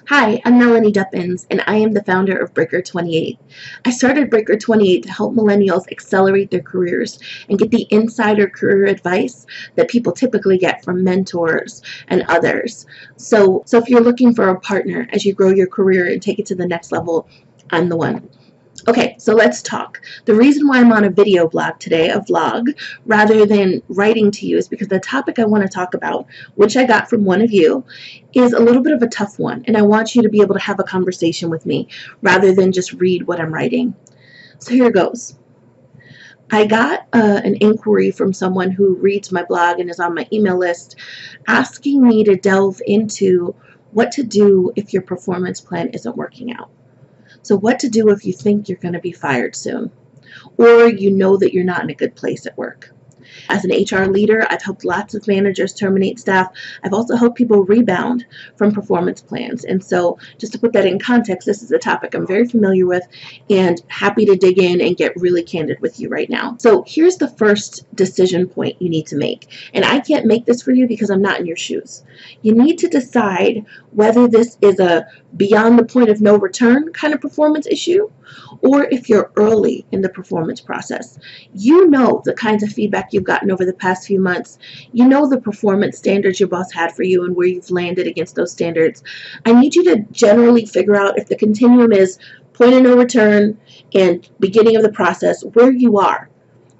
Hi, I'm Melanie Duppins, and I am the founder of Breaker 28. I started Breaker 28 to help millennials accelerate their careers and get the insider career advice that people typically get from mentors and others. So if you're looking for a partner as you grow your career and take it to the next level, I'm the one. Okay, so let's talk. The reason why I'm on a video blog today, a vlog, rather than writing to you is because the topic I want to talk about, which I got from one of you, is a little bit of a tough one, and I want you to be able to have a conversation with me rather than just read what I'm writing. So here goes. I got an inquiry from someone who reads my blog and is on my email list asking me to delve into what to do if your performance plan isn't working out. So what to do if you think you're going to be fired soon, or you know that you're not in a good place at work. As an HR leader, I've helped lots of managers terminate staff. I've also helped people rebound from performance plans. And so just to put that in context, this is a topic I'm very familiar with and happy to dig in and get really candid with you right now. So here's the first decision point you need to make. And I can't make this for you because I'm not in your shoes. You need to decide whether this is a beyond the point of no return kind of performance issue, or if you're early in the performance process. You know the kinds of feedback you've gotten over the past few months. You know the performance standards your boss had for you and where you've landed against those standards. I need you to generally figure out if the continuum is point of no return and beginning of the process, where you are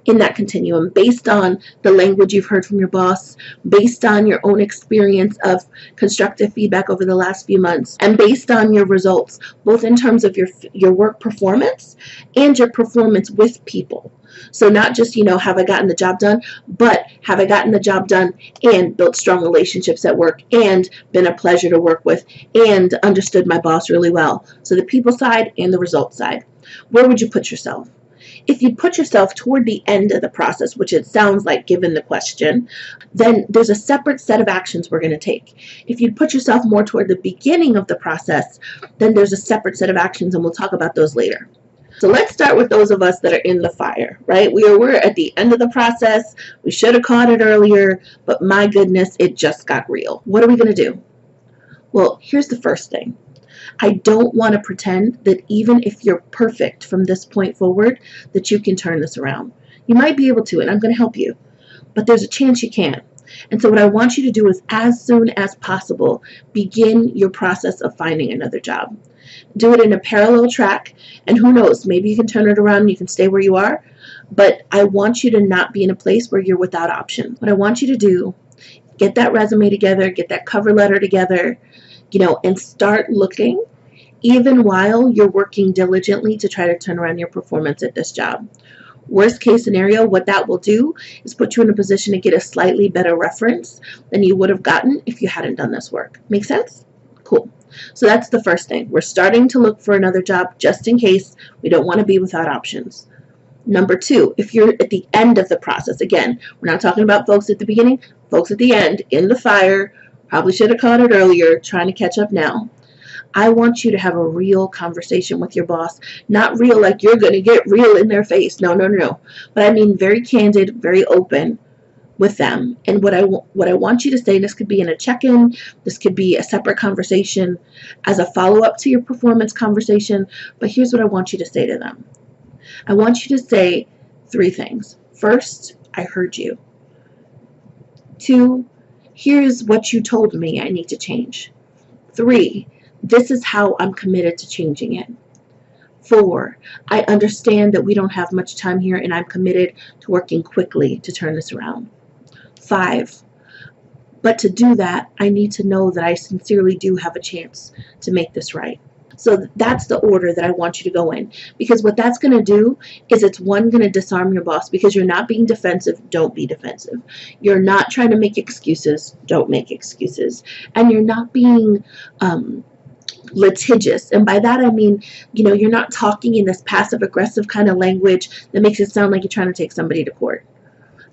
in that continuum based on the language you've heard from your boss, based on your own experience of constructive feedback over the last few months, and based on your results, both in terms of your work performance and your performance with people. So not just, have I gotten the job done, but have I gotten the job done and built strong relationships at work and been a pleasure to work with and understood my boss really well. So the people side and the result side. Where would you put yourself? If you put yourself toward the end of the process, which it sounds like given the question, then there's a separate set of actions we're going to take. If you put yourself more toward the beginning of the process, then there's a separate set of actions, and we'll talk about those later. So let's start with those of us that are in the fire, right? We're at the end of the process. We should have caught it earlier, but my goodness, it just got real. What are we going to do? Well, here's the first thing. I don't want to pretend that even if you're perfect from this point forward, that you can turn this around. You might be able to, and I'm going to help you, but there's a chance you can't. And so what I want you to do is, as soon as possible, begin your process of finding another job. Do it in a parallel track, and who knows, maybe you can turn it around and you can stay where you are, but I want you to not be in a place where you're without options. What I want you to do, get that resume together, get that cover letter together, and start looking even while you're working diligently to try to turn around your performance at this job. Worst case scenario, what that will do is put you in a position to get a slightly better reference than you would have gotten if you hadn't done this work. Make sense? Cool. So that's the first thing. We're starting to look for another job just in case. We don't want to be without options. Number two, if you're at the end of the process, again, we're not talking about folks at the beginning, folks at the end, in the fire, probably should have caught it earlier, trying to catch up now. I want you to have a real conversation with your boss. Not real like you're going to get real in their face. No. But I mean very candid, very open with them. And what I want you to say, this could be in a check-in, this could be a separate conversation as a follow-up to your performance conversation. But here's what I want you to say to them. I want you to say three things. First, I heard you. Two, here's what you told me I need to change. Three, this is how I'm committed to changing it. Four, I understand that we don't have much time here and I'm committed to working quickly to turn this around. Five, but to do that, I need to know that I sincerely do have a chance to make this right. So that's the order that I want you to go in, because what that's going to do is it's going to disarm your boss, because you're not being defensive. Don't be defensive. You're not trying to make excuses. Don't make excuses. And you're not being litigious. And by that I mean, you're not talking in this passive aggressive kind of language that makes it sound like you're trying to take somebody to court.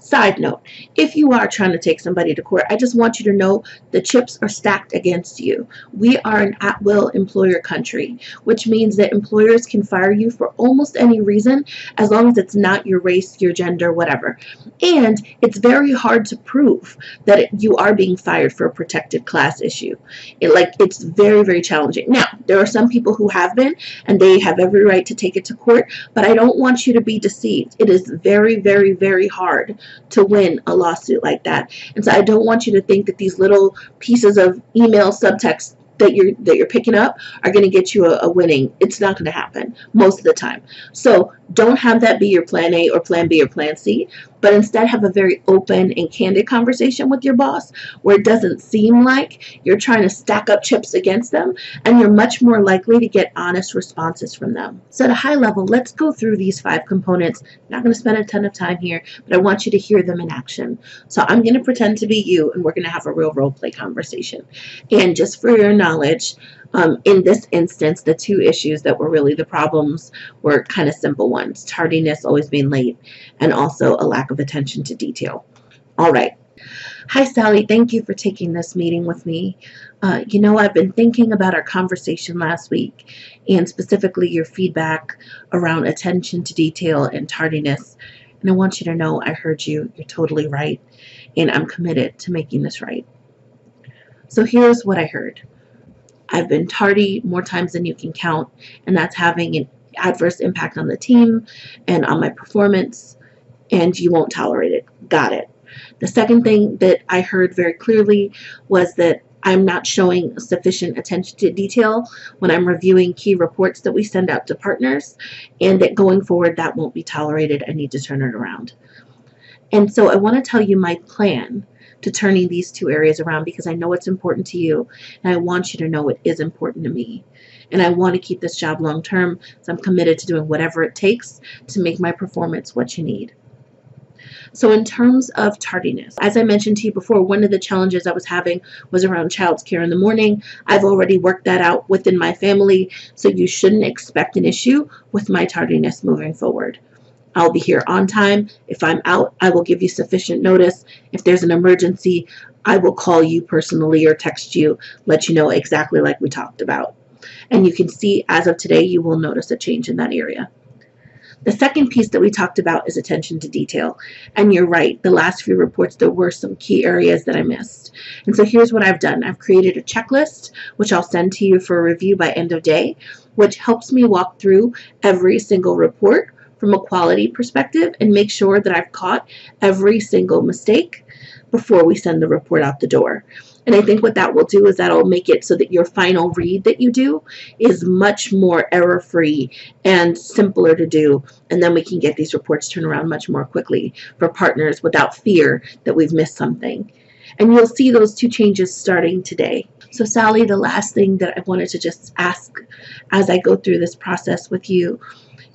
Side note, if you are trying to take somebody to court, I just want you to know the chips are stacked against you. We are an at-will employer country, which means that employers can fire you for almost any reason as long as it's not your race, your gender, whatever. And it's very hard to prove that you are being fired for a protected class issue. It's very, very challenging. Now, there are some people who have been, and they have every right to take it to court, but I don't want you to be deceived. It is very, very, very hard to win a lawsuit like that. And so I don't want you to think that these little pieces of email subtext that you're picking up are going to get you a winning. It's not going to happen most of the time. So don't have that be your plan A or plan B or plan C, but instead have a very open and candid conversation with your boss where it doesn't seem like you're trying to stack up chips against them, and you're much more likely to get honest responses from them. So at a high level, let's go through these 5 components. I'm not going to spend a ton of time here, but I want you to hear them in action. So I'm going to pretend to be you, and we're going to have a real role play conversation. And just for your knowledge, in this instance, the 2 issues that were really the problems were kind of simple ones: tardiness, always being late, and also a lack of attention to detail. All right. Hi, Sally. Thank you for taking this meeting with me. I've been thinking about our conversation last week, and specifically your feedback around attention to detail and tardiness. And I want you to know I heard you. You're totally right, and I'm committed to making this right. So here's what I heard. I've been tardy more times than you can count, and that's having an adverse impact on the team and on my performance, and you won't tolerate it. Got it. The second thing that I heard very clearly was that I'm not showing sufficient attention to detail when I'm reviewing key reports that we send out to partners, and that going forward that won't be tolerated. I need to turn it around. And so I want to tell you my plan to turning these 2 areas around, because I know it's important to you, and I want you to know it is important to me. And I want to keep this job long term, so I'm committed to doing whatever it takes to make my performance what you need. So in terms of tardiness, as I mentioned to you before, one of the challenges I was having was around childcare in the morning. I've already worked that out within my family, so you shouldn't expect an issue with my tardiness moving forward. I'll be here on time. If I'm out, I will give you sufficient notice. If there's an emergency, I will call you personally or text you, let you know exactly like we talked about. And you can see as of today, you will notice a change in that area. The second piece that we talked about is attention to detail. And you're right, the last few reports, there were some key areas that I missed. And so here's what I've done. I've created a checklist, which I'll send to you for review by end of day, which helps me walk through every single report from a quality perspective and make sure that I've caught every single mistake before we send the report out the door. And I think what that will do is that'll make it so that your final read that you do is much more error-free and simpler to do. And then we can get these reports turned around much more quickly for partners without fear that we've missed something. And you'll see those 2 changes starting today. So Sally, the last thing that I wanted to just ask as I go through this process with you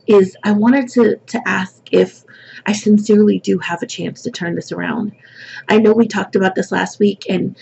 is I wanted to ask if I sincerely do have a chance to turn this around. I know we talked about this last week, and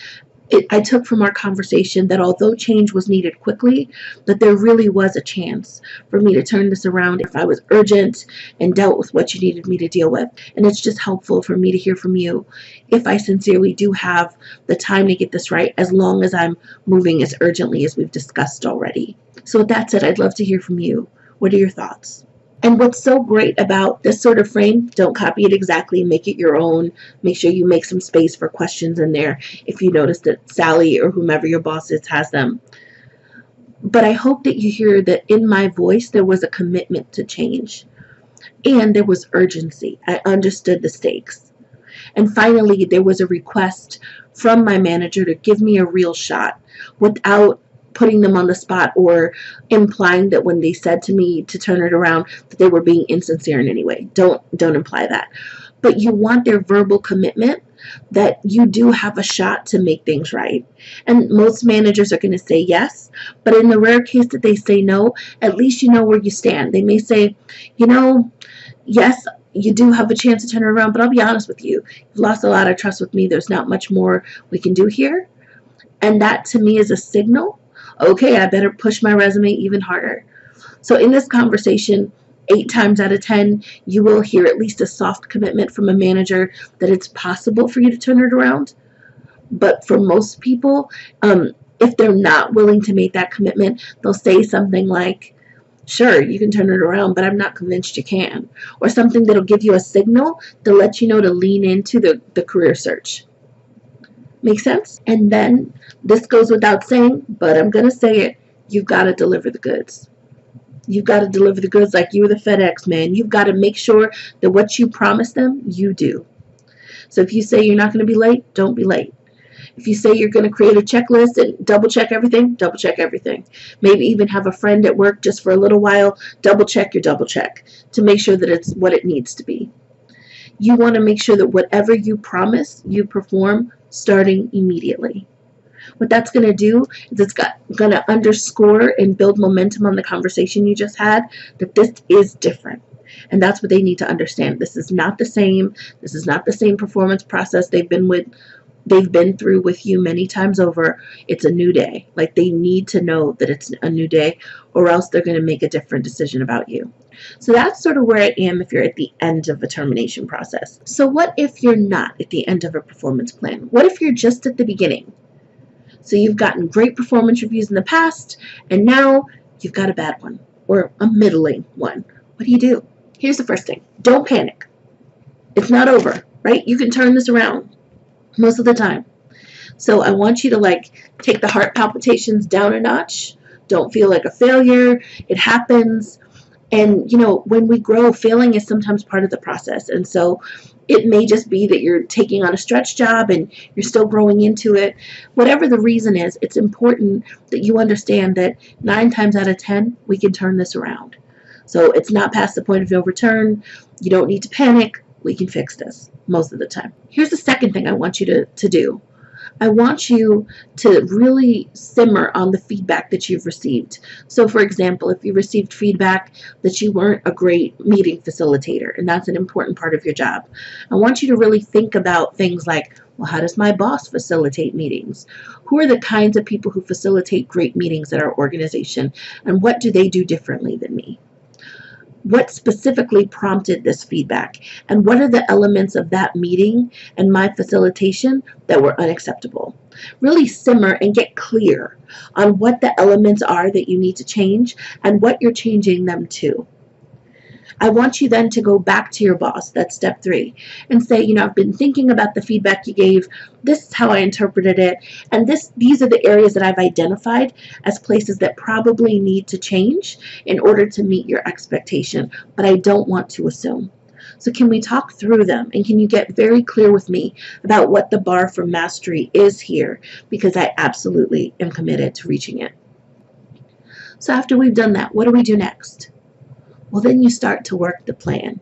I took from our conversation that although change was needed quickly, that there really was a chance for me to turn this around if I was urgent and dealt with what you needed me to deal with. And it's just helpful for me to hear from you if I sincerely do have the time to get this right, as long as I'm moving as urgently as we've discussed already. So with that said, I'd love to hear from you. What are your thoughts? And what's so great about this sort of frame, don't copy it exactly, make it your own. Make sure you make some space for questions in there if you notice that Sally or whomever your boss is has them. But I hope that you hear that in my voice there was a commitment to change. And there was urgency. I understood the stakes. And finally, there was a request from my manager to give me a real shot without putting them on the spot or implying that when they said to me to turn it around that they were being insincere in any way. Don't imply that. But you want their verbal commitment that you do have a shot to make things right. And most managers are going to say yes, but in the rare case that they say no, at least you know where you stand. They may say, yes, you do have a chance to turn it around, but I'll be honest with you. You've lost a lot of trust with me. There's not much more we can do here. And that to me is a signal. Okay, I better push my resume even harder. So in this conversation, 8 times out of 10, you will hear at least a soft commitment from a manager that it's possible for you to turn it around. But for most people, if they're not willing to make that commitment, they'll say something like, sure, you can turn it around, but I'm not convinced you can. Or something that'll give you a signal to let you know to lean into the career search. Make sense? And then, this goes without saying, but I'm going to say it, you've got to deliver the goods. You've got to deliver the goods like you were the FedEx man. You've got to make sure that what you promise them, you do. So if you say you're not going to be late, don't be late. If you say you're going to create a checklist and double check everything, double check everything. Maybe even have a friend at work just for a little while, double check your double check to make sure that it's what it needs to be. You want to make sure that whatever you promise, you perform starting immediately. What that's going to do is it's going to underscore and build momentum on the conversation you just had, that this is different. And that's what they need to understand. This is not the same. This is not the same performance process they've been through with you many times over. It's a new day. Like, they need to know that it's a new day, or else they're going to make a different decision about you. So that's sort of where I am if you're at the end of a termination process. So what if you're not at the end of a performance plan? What if you're just at the beginning? So you've gotten great performance reviews in the past, and now you've got a bad one, or a middling one. What do? Here's the first thing. Don't panic. It's not over, right? You can turn this around most of the time. So I want you to take the heart palpitations down a notch. Don't feel like a failure. It happens. And when we grow, failing is sometimes part of the process. And so it may just be that you're taking on a stretch job and you're still growing into it. Whatever the reason is, it's important that you understand that 9 times out of 10, we can turn this around. So it's not past the point of no return. You don't need to panic. We can fix this most of the time. Here's the second thing I want you to do. I want you to really simmer on the feedback that you've received. So for example, if you received feedback that you weren't a great meeting facilitator, and that's an important part of your job, I want you to really think about things like, well, how does my boss facilitate meetings? Who are the kinds of people who facilitate great meetings at our organization, and what do they do differently than me? What specifically prompted this feedback, and what are the elements of that meeting and my facilitation that were unacceptable? Really simmer and get clear on what the elements are that you need to change and what you're changing them to. I want you then to go back to your boss, that's step 3, and say, I've been thinking about the feedback you gave. This is how I interpreted it, and these are the areas that I've identified as places that probably need to change in order to meet your expectation, but I don't want to assume. So can we talk through them, and can you get very clear with me about what the bar for mastery is here, because I absolutely am committed to reaching it. So after we've done that, what do we do next? Well, then you start to work the plan.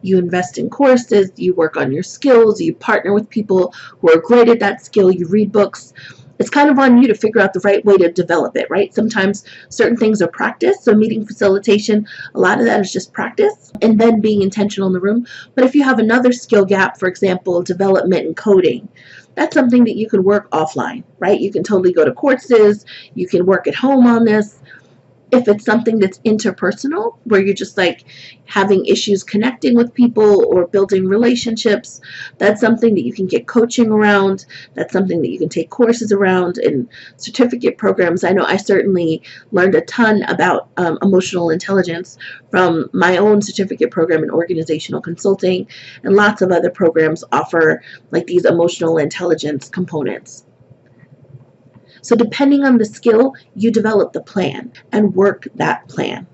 You invest in courses, you work on your skills, you partner with people who are great at that skill, you read books. It's kind of on you to figure out the right way to develop it, right? Sometimes certain things are practice, so meeting facilitation, a lot of that is just practice, and then being intentional in the room. But if you have another skill gap, for example, development and coding, that's something that you can work offline, right? You can totally go to courses, you can work at home on this. If it's something that's interpersonal, where you're just having issues connecting with people or building relationships, that's something that you can get coaching around. That's something that you can take courses around and certificate programs. I know I certainly learned a ton about emotional intelligence from my own certificate program in organizational consulting, and lots of other programs offer these emotional intelligence components. So depending on the skill, you develop the plan and work that plan.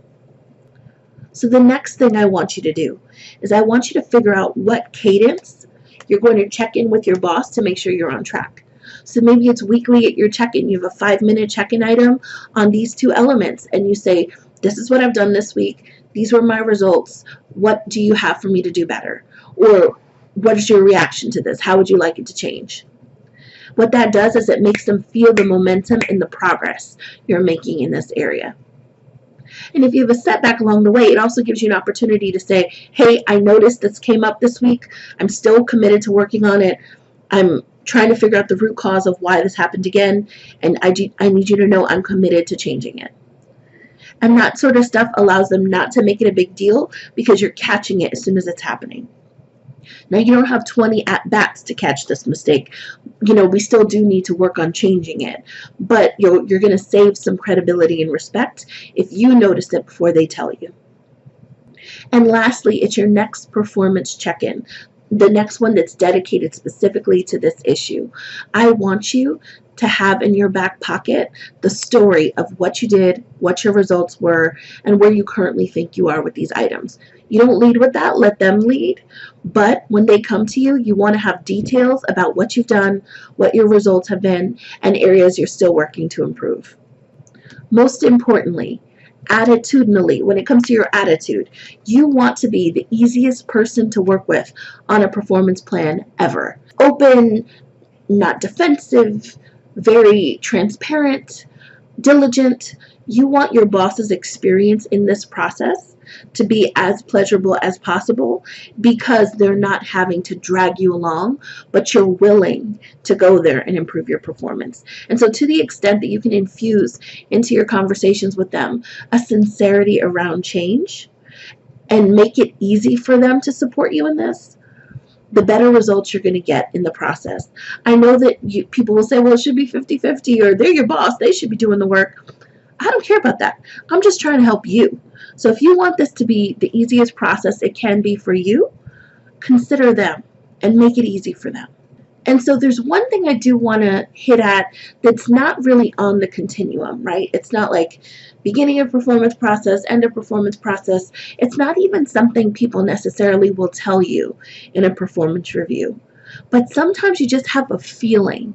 So the next thing I want you to do is I want you to figure out what cadence you're going to check in with your boss to make sure you're on track. So maybe it's weekly at your check-in. You have a 5-minute check-in item on these 2 elements, and you say, this is what I've done this week. These were my results. What do you have for me to do better? Or what is your reaction to this? How would you like it to change? What that does is it makes them feel the momentum and the progress you're making in this area. And if you have a setback along the way, it also gives you an opportunity to say, hey, I noticed this came up this week. I'm still committed to working on it. I'm trying to figure out the root cause of why this happened again, and I need you to know I'm committed to changing it. And that sort of stuff allows them not to make it a big deal because you're catching it as soon as it's happening. Now, you don't have 20 at-bats to catch this mistake. We still do need to work on changing it. But you're going to save some credibility and respect if you notice it before they tell you. And lastly, it's your next performance check-in, the next one that's dedicated specifically to this issue. I want you to have in your back pocket the story of what you did, what your results were, and where you currently think you are with these items. You don't lead with that, let them lead. But when they come to you, you want to have details about what you've done, what your results have been, and areas you're still working to improve. Most importantly, attitudinally, when it comes to your attitude, you want to be the easiest person to work with on a performance plan ever. Open, not defensive, very transparent, diligent. You want your boss's experience in this process to be as pleasurable as possible because they're not having to drag you along, but you're willing to go there and improve your performance. And so to the extent that you can infuse into your conversations with them a sincerity around change and make it easy for them to support you in this, the better results you're going to get in the process. I know that people will say, well, it should be 50-50, or they're your boss, they should be doing the work. I don't care about that. I'm just trying to help you. So if you want this to be the easiest process it can be for you, consider them and make it easy for them. And so there's one thing I do want to hit at that's not really on the continuum, right? It's not like beginning of performance process, end of performance process. It's not even something people necessarily will tell you in a performance review. But sometimes you just have a feeling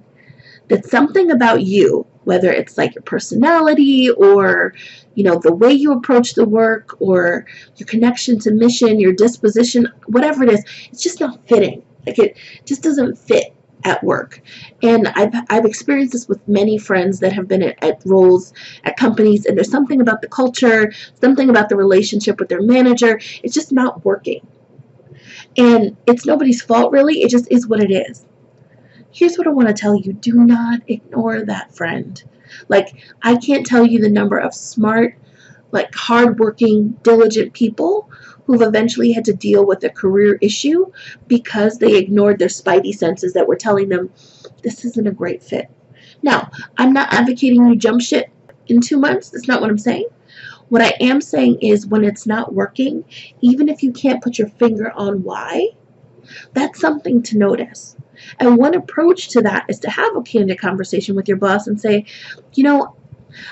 that something about you, whether it's like your personality or the way you approach the work or your connection to mission, your disposition, whatever it is, it's just not fitting. Like it just doesn't fit at work. And I've experienced this with many friends that have been at roles at companies, and there's something about the culture, something about the relationship with their manager, it's just not working. And it's nobody's fault really, it just is what it is. Here's what I want to tell you. Do not ignore that friend. Like, I can't tell you the number of smart, like hardworking, diligent people who've eventually had to deal with a career issue because they ignored their spidey senses that were telling them this isn't a great fit. Now, I'm not advocating you jump ship in 2 months. That's not what I'm saying. What I am saying is when it's not working, even if you can't put your finger on why, that's something to notice. And one approach to that is to have a candid conversation with your boss and say,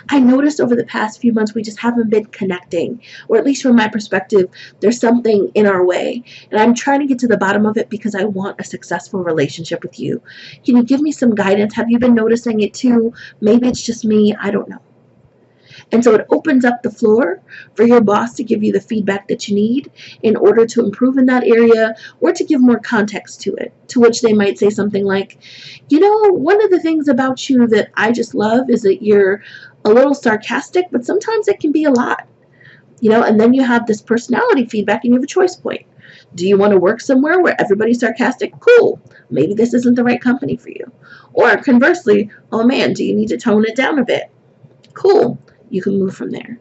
I noticed over the past few months we just haven't been connecting, or at least from my perspective, there's something in our way, and I'm trying to get to the bottom of it because I want a successful relationship with you. Can you give me some guidance? Have you been noticing it too? Maybe it's just me. I don't know. And so it opens up the floor for your boss to give you the feedback that you need in order to improve in that area or to give more context to it, to which they might say something like, one of the things about you that I just love is that you're a little sarcastic, but sometimes it can be a lot. And then you have this personality feedback and you have a choice point. Do you want to work somewhere where everybody's sarcastic? Cool. Maybe this isn't the right company for you. Or conversely, oh man, do you need to tone it down a bit? Cool. You can move from there.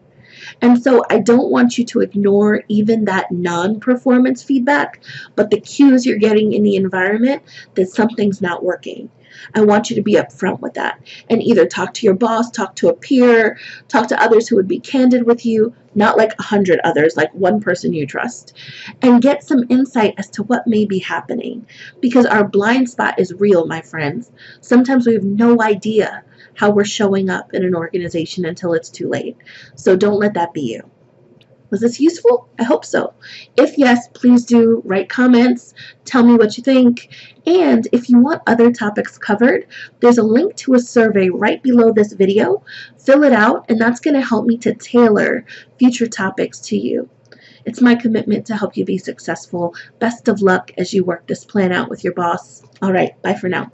And so I don't want you to ignore even that non-performance feedback, but the cues you're getting in the environment that something's not working. I want you to be upfront with that and either talk to your boss, talk to a peer, talk to others who would be candid with you, not like 100 others, like one person you trust, and get some insight as to what may be happening. Because our blind spot is real, my friends. Sometimes we have no idea how we're showing up in an organization until it's too late. So don't let that be you. Was this useful? I hope so. If yes, please do write comments, tell me what you think, and if you want other topics covered, there's a link to a survey right below this video. Fill it out, and that's going to help me to tailor future topics to you. It's my commitment to help you be successful. Best of luck as you work this plan out with your boss. All right, bye for now.